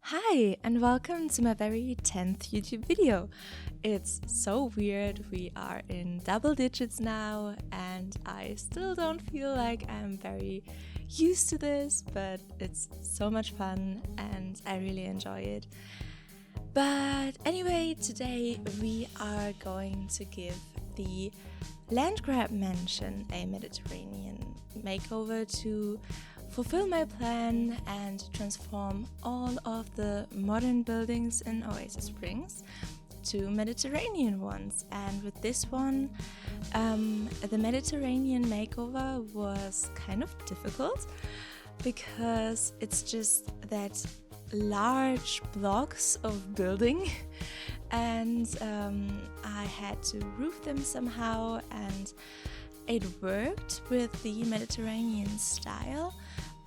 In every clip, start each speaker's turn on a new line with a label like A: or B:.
A: Hi, and welcome to my very 10th YouTube video. It's so weird, we are in double digits now, and I still don't feel like I'm very used to this, but it's so much fun and I really enjoy it. But anyway, today we are going to give the Landgraab mansion a Mediterranean makeover to fulfill my plan and transform all of the modern buildings in Oasis Springs to Mediterranean ones. And with this one, the Mediterranean makeover was kind of difficult because it's just that large blocks of building and I had to roof them somehow, and it worked with the Mediterranean style,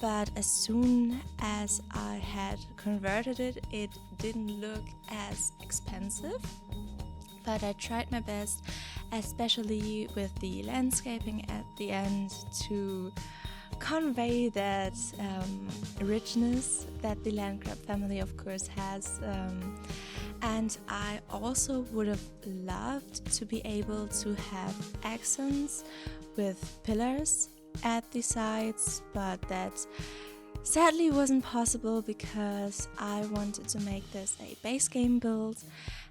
A: but as soon as I had converted it, it didn't look as expensive. But I tried my best, especially with the landscaping at the end, to convey that richness that the Landgraab family of course has. And I also would have loved to be able to have accents with pillars at the sides, but that sadly wasn't possible because I wanted to make this a base game build,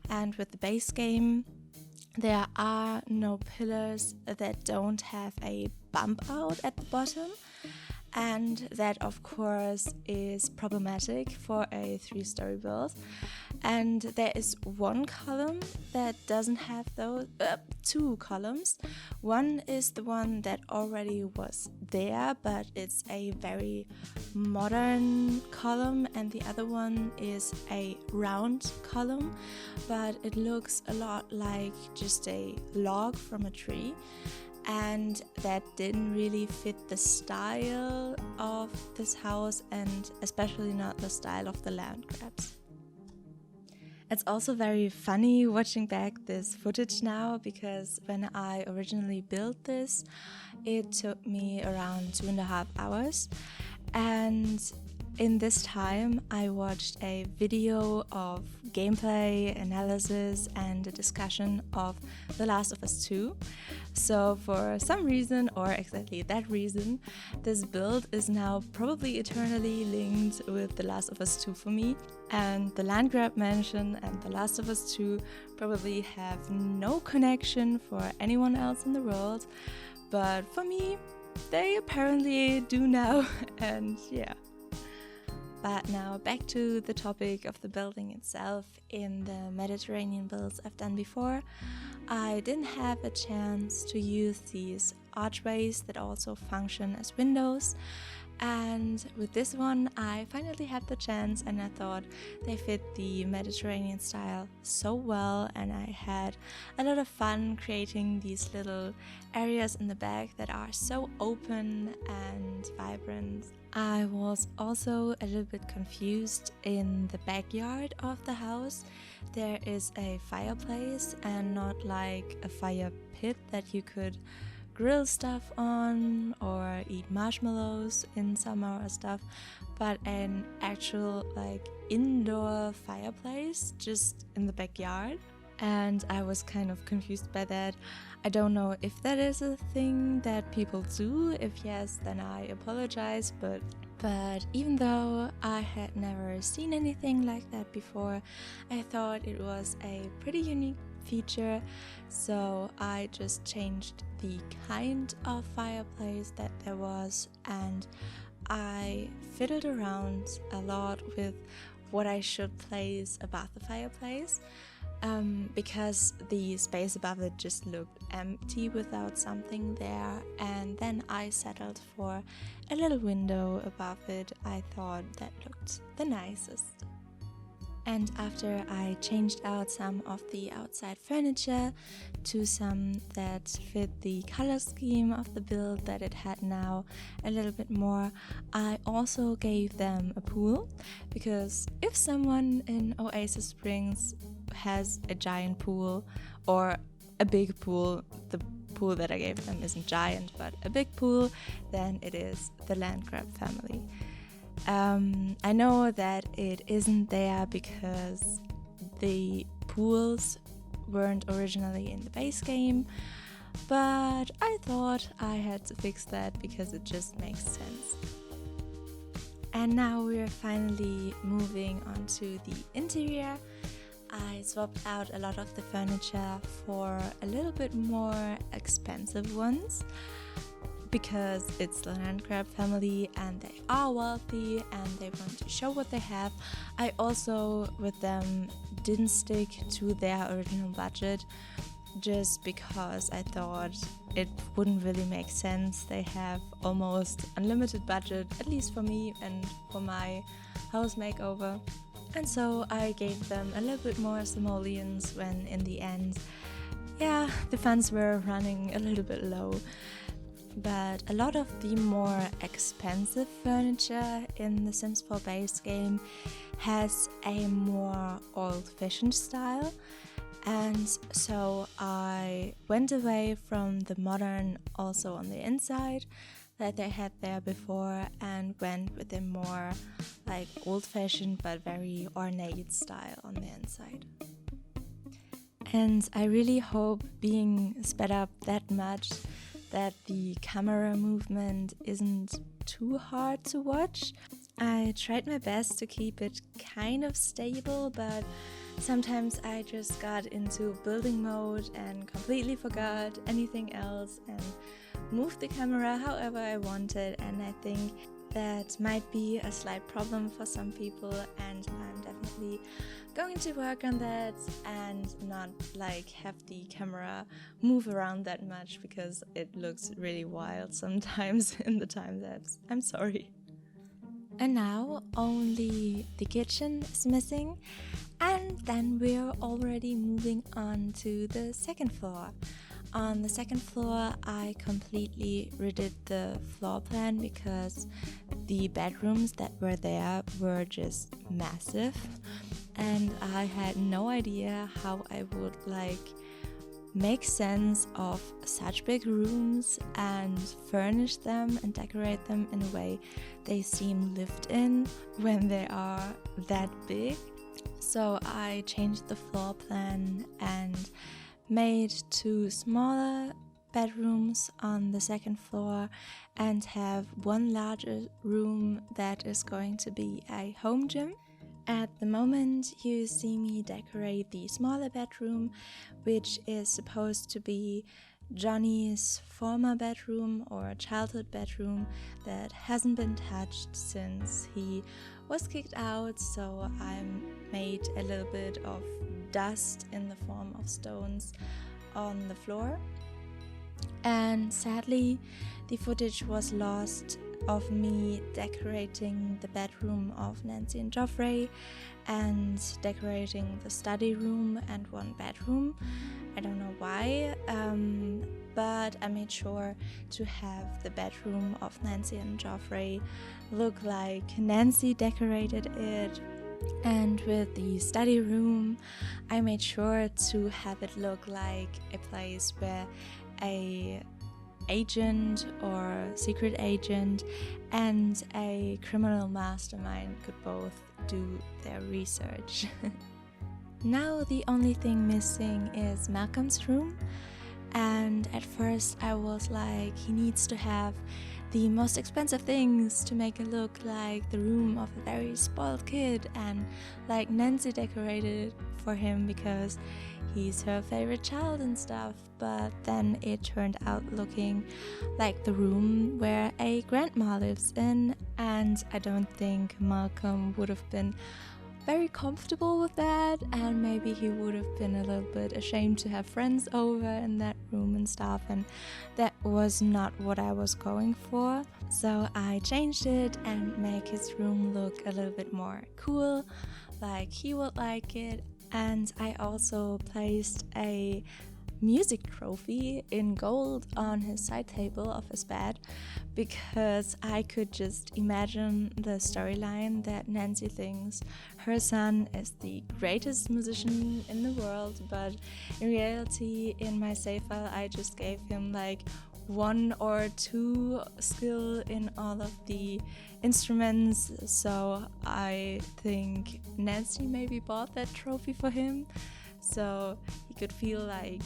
A: and with the base game there are no pillars that don't have a bump out at the bottom, and that of course is problematic for a 3-story build. And there is one column that doesn't have those, 2 columns. One is the one that already was there, but it's a very modern column, and the other one is a round column, but it looks a lot like just a log from a tree. And that didn't really fit the style of this house, and especially not the style of the Landgraabs. It's also very funny watching back this footage now, because when I originally built this, it took me around 2.5 hours. And in this time, I watched a video of gameplay, analysis, and a discussion of The Last of Us 2. So for some reason, or exactly that reason, this build is now probably eternally linked with The Last of Us 2 for me. And the Landgraab mansion and The Last of Us 2 probably have no connection for anyone else in the world. But for me, they apparently do now, and yeah. But now back to the topic of the building itself. In the Mediterranean builds I've done before, I didn't have a chance to use these archways that also function as windows. And with this one I finally had the chance, and I thought they fit the Mediterranean style so well, and I had a lot of fun creating these little areas in the back that are so open and vibrant. I was also a little bit confused in the backyard of the house. There is a fireplace, and not like a fire pit that you could grill stuff on or eat marshmallows in summer or stuff, but an actual like indoor fireplace just in the backyard. And I was kind of confused by that. I don't know if that is a thing that people do. If yes, then I apologize, but even though I had never seen anything like that before, I thought it was a pretty unique feature, so I just changed the kind of fireplace that there was, and I fiddled around a lot with what I should place above the fireplace, because the space above it just looked empty without something there. And then I settled for a little window above it. I thought that looked the nicest. And after I changed out some of the outside furniture to some that fit the color scheme of the build that it had now a little bit more, I also gave them a pool, because if someone in Oasis Springs has a giant pool or a big pool, the pool that I gave them isn't giant but a big pool, then it is the Landgraab family. I know that it isn't there because the pools weren't originally in the base game, but I thought I had to fix that because it just makes sense. And now we're finally moving on to the interior. I swapped out a lot of the furniture for a little bit more expensive ones because it's the Landgraab family and they are wealthy and they want to show what they have. I also, with them, didn't stick to their original budget just because I thought it wouldn't really make sense. They have almost unlimited budget, at least for me and for my house makeover. And so I gave them a little bit more simoleons when in the end, the funds were running a little bit low. But a lot of the more expensive furniture in the Sims 4 base game has a more old-fashioned style. And so I went away from the modern also on the inside that they had there before and went with a more like old-fashioned but very ornate style on the inside. And I really hope being sped up that much that the camera movement isn't too hard to watch. I tried my best to keep it kind of stable, but sometimes I just got into building mode and completely forgot anything else and moved the camera however I wanted, and I think that might be a slight problem for some people, and I'm definitely going to work on that and not like have the camera move around that much because it looks really wild sometimes in the time lapse. I'm sorry. And now only the kitchen is missing, and then we're already moving on to the second floor. On the second floor, I completely redid the floor plan because the bedrooms that were there were just massive, and I had no idea how I would make sense of such big rooms and furnish them and decorate them in a way they seem lived in when they are that big. So I changed the floor plan and made 2 smaller bedrooms on the second floor and have one larger room that is going to be a home gym. At the moment you see me decorate the smaller bedroom, which is supposed to be Johnny's former bedroom or childhood bedroom that hasn't been touched since he was kicked out, so I made a little bit of dust in the form of stones on the floor. And sadly, the footage was lost of me decorating the bedroom of Nancy and Joffrey and decorating the study room and one bedroom. I don't know why, but I made sure to have the bedroom of Nancy and Joffrey look like Nancy decorated it. And with the study room, I made sure to have it look like a place where a agent or secret agent and a criminal mastermind could both do their research. Now the only thing missing is Malcolm's room, and at first I was like, he needs to have the most expensive things to make it look like the room of a very spoiled kid and like Nancy decorated it for him because he's her favorite child and stuff. But then it turned out looking like the room where a grandma lives in, and I don't think Malcolm would have been very comfortable with that, and maybe he would have been a little bit ashamed to have friends over in that room and stuff, and that was not what I was going for. So I changed it and make his room look a little bit more cool, like he would like it. And I also placed a music trophy in gold on his side table of his bed because I could just imagine the storyline that Nancy thinks her son is the greatest musician in the world, but in reality in my save file I just gave him like 1 or 2 skill in all of the instruments, so I think Nancy maybe bought that trophy for him, so he could feel like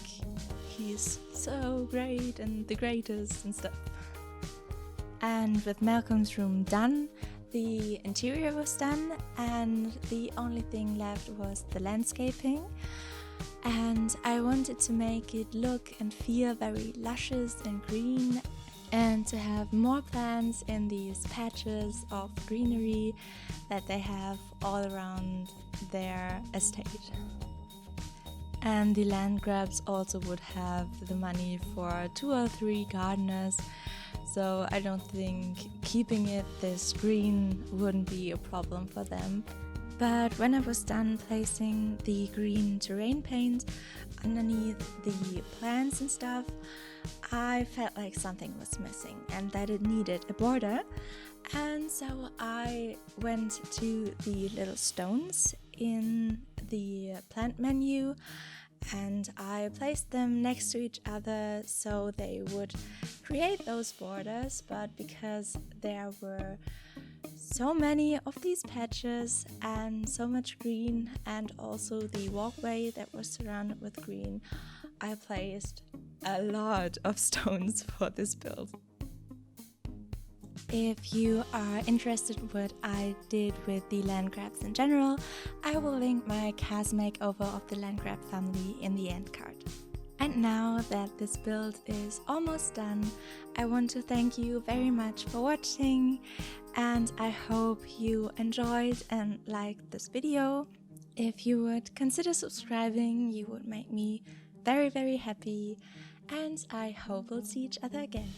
A: he's so great and the greatest and stuff. And with Malcolm's room done, the interior was done, and the only thing left was the landscaping. And I wanted to make it look and feel very luscious and green, and to have more plants in these patches of greenery that they have all around their estate. And the Landgraabs also would have the money for 2 or 3 gardeners, so I don't think keeping it this green wouldn't be a problem for them. But when I was done placing the green terrain paint underneath the plants and stuff, I felt like something was missing and that it needed a border. And so I went to the little stones in the plant menu and I placed them next to each other so they would create those borders, but because there were so many of these patches and so much green, and also the walkway that was surrounded with green, I placed a lot of stones for this build. If you are interested in what I did with the Landgraabs in general, I will link my cast makeover of the Landgraab family in the end card. And now that this build is almost done, I want to thank you very much for watching, and I hope you enjoyed and liked this video. If you would consider subscribing, you would make me very, very happy, and I hope we'll see each other again.